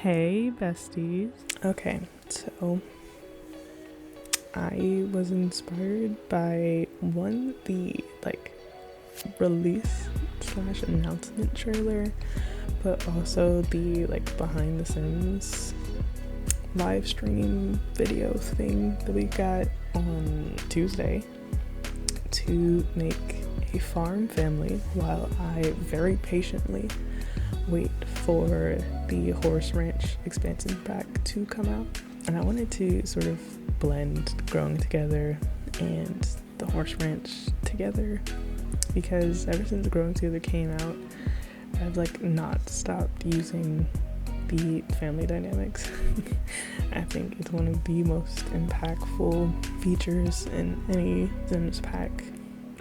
Hey, besties. Okay, so I was inspired by the release slash announcement trailer, but also the behind the scenes live stream video thing that we got on Tuesday to make a farm family while I very patiently wait for the horse ranch expansion pack to come out. And I wanted to sort of blend growing together and the horse ranch together, because ever since growing together came out, I've not stopped using the family dynamics. I think it's one of the most impactful features in any Sims pack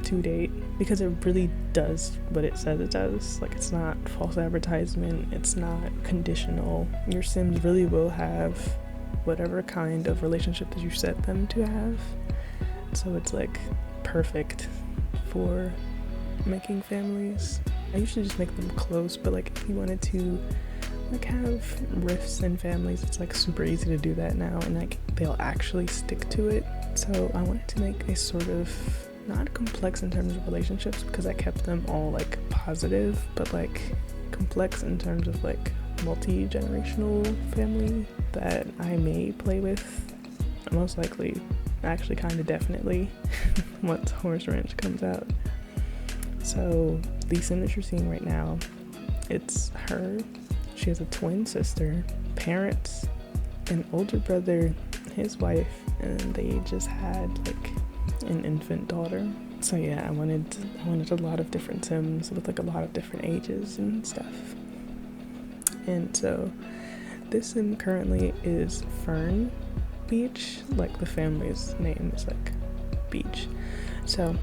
to date, because it really does what it says it does. It's not false advertisement, it's not conditional. Your Sims really will have whatever kind of relationship that you set them to have, so it's perfect for making families. I usually just make them close, but if you wanted to have rifts in families, it's super easy to do that now, and they'll actually stick to it. So I wanted to make a sort of not complex in terms of relationships, because I kept them all positive, but complex in terms of multi-generational family that I may play with, most likely, actually kind of definitely, once Horse Ranch comes out. So the sim that you're seeing right now, it's her. She has a twin sister, parents, an older brother, his wife, and they just had an infant daughter. So yeah, I wanted a lot of different Sims with a lot of different ages and stuff. And so this Sim currently is Fern Beach. The family's name is Beach. So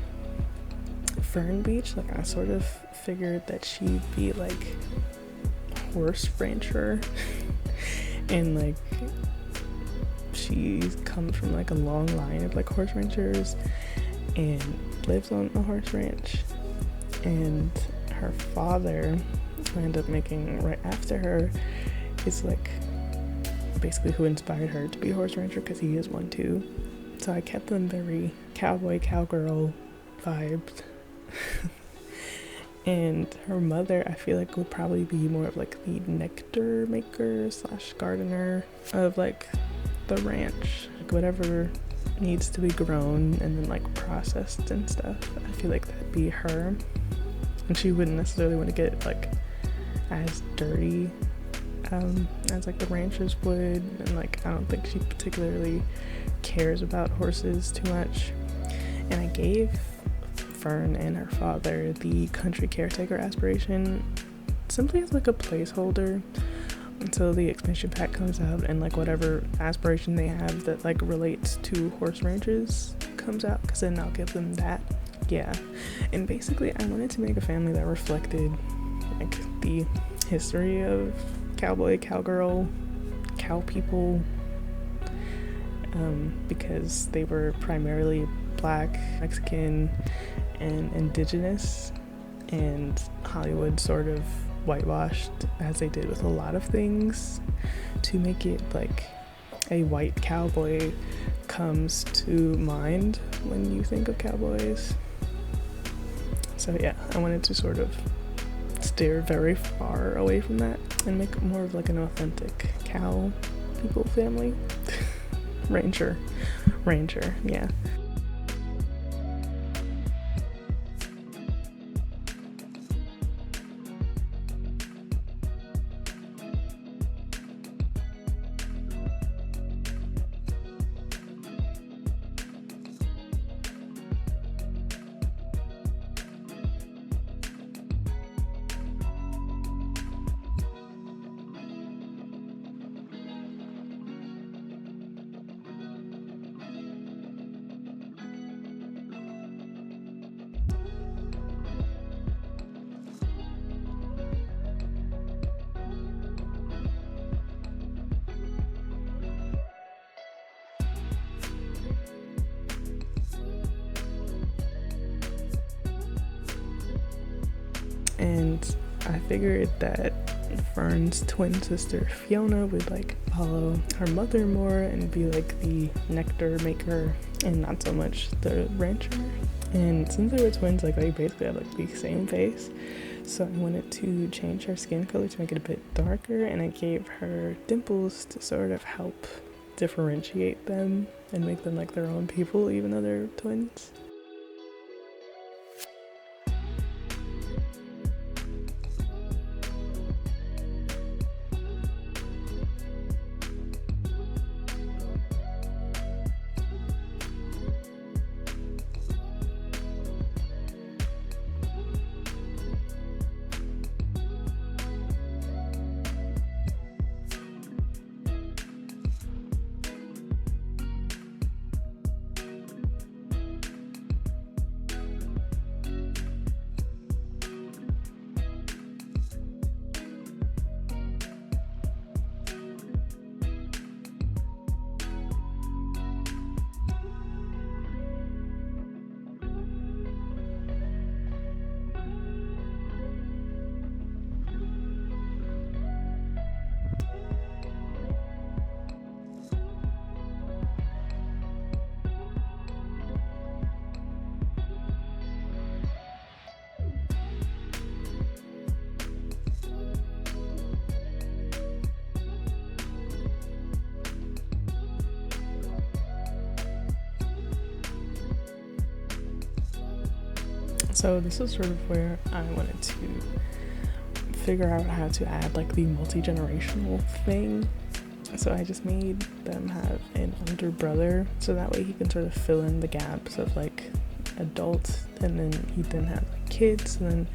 Fern Beach, I sort of figured that she'd be horse rancher and she comes from a long line of horse ranchers and lives on a horse ranch, and her father, who I ended up making right after her, is basically who inspired her to be a horse rancher, because he is one too. So I kept them very cowboy cowgirl vibed. And her mother, I feel would probably be more of the nectar maker slash gardener of the ranch, whatever needs to be grown and then processed and stuff. I feel that'd be her, and she wouldn't necessarily want to get as dirty as the ranchers would, and I don't think she particularly cares about horses too much. And I gave Fern and her father the country caretaker aspiration simply as a placeholder until the expansion pack comes out, and whatever aspiration they have that relates to horse ranches comes out, because then I'll give them that. Yeah, and basically I wanted to make a family that reflected the history of cowboy, cowgirl, cow people, because they were primarily Black, Mexican, and indigenous, and Hollywood sort of whitewashed, as they did with a lot of things, to make it a white cowboy comes to mind when you think of cowboys. So yeah, I wanted to sort of steer very far away from that and make more of an authentic cow people family. Ranger, yeah. And I figured that Fern's twin sister Fiona would like follow her mother more and be like the nectar maker and not so much the rancher. And since they were twins, like they basically have like the same face, so I wanted to change her skin color to make it a bit darker, and I gave her dimples to sort of help differentiate them and make them like their own people even though they're twins. So this is sort of where I wanted to figure out how to add like the multi-generational thing. So I just made them have an older brother, so that way he can sort of fill in the gaps of like adults, and then he then have like kids, and then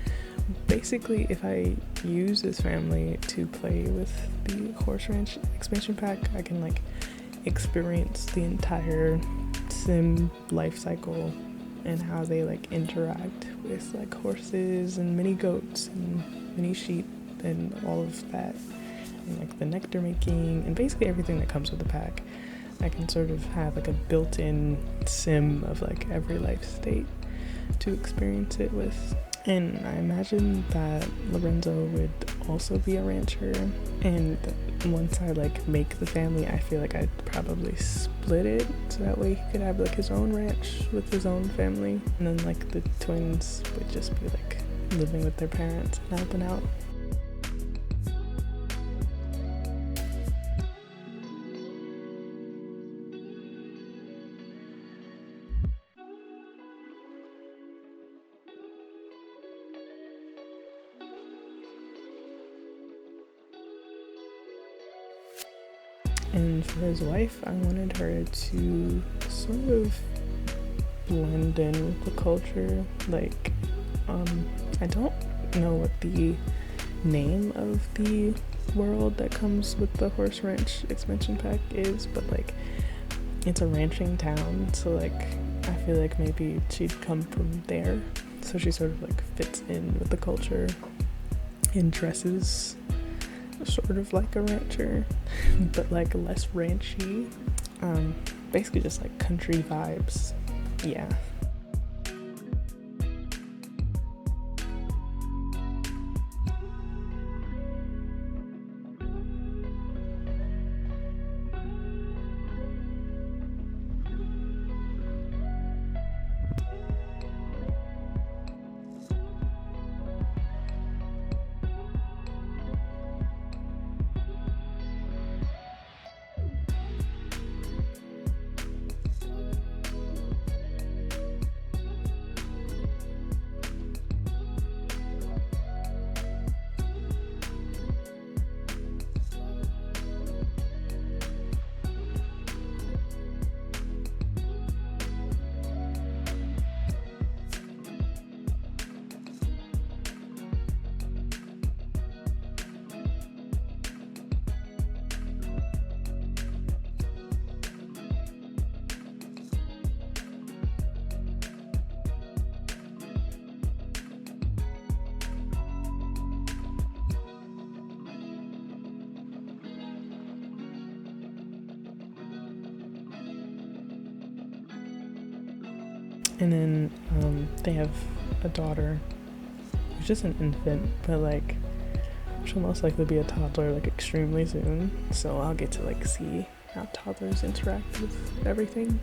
basically if I use this family to play with the horse ranch expansion pack, I can like experience the entire sim life cycle and how they like interact with like horses and mini goats and mini sheep and all of that, and like the nectar making and basically everything that comes with the pack. I can sort of have like a built-in sim of like every life state to experience it with. And I imagine that Lorenzo would also be a rancher, and once I like make the family, I feel like I'd probably split it so that way he could have like his own ranch with his own family, and then like the twins would just be like living with their parents and helping out. And for his wife, I wanted her to sort of blend in with the culture. Like, I don't know what the name of the world that comes with the horse ranch expansion pack is, but like, it's a ranching town, so like, I feel like maybe she'd come from there, so she sort of like fits in with the culture and dresses sort of like a rancher, but like less ranchy. Basically just like country vibes. Yeah. And then they have a daughter who's just an infant, but like she'll most likely be a toddler like extremely soon, so I'll get to like see how toddlers interact with everything.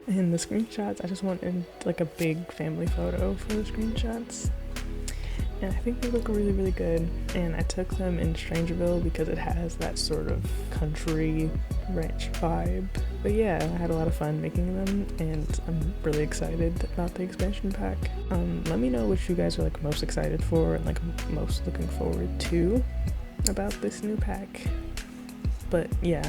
And the screenshots, I just wanted like a big family photo for the screenshots. And I think they look really, really good. And I took them in Strangerville because it has that sort of country ranch vibe. But yeah, I had a lot of fun making them, and I'm really excited about the expansion pack. Let me know what you guys are like most excited for and like most looking forward to about this new pack. But yeah,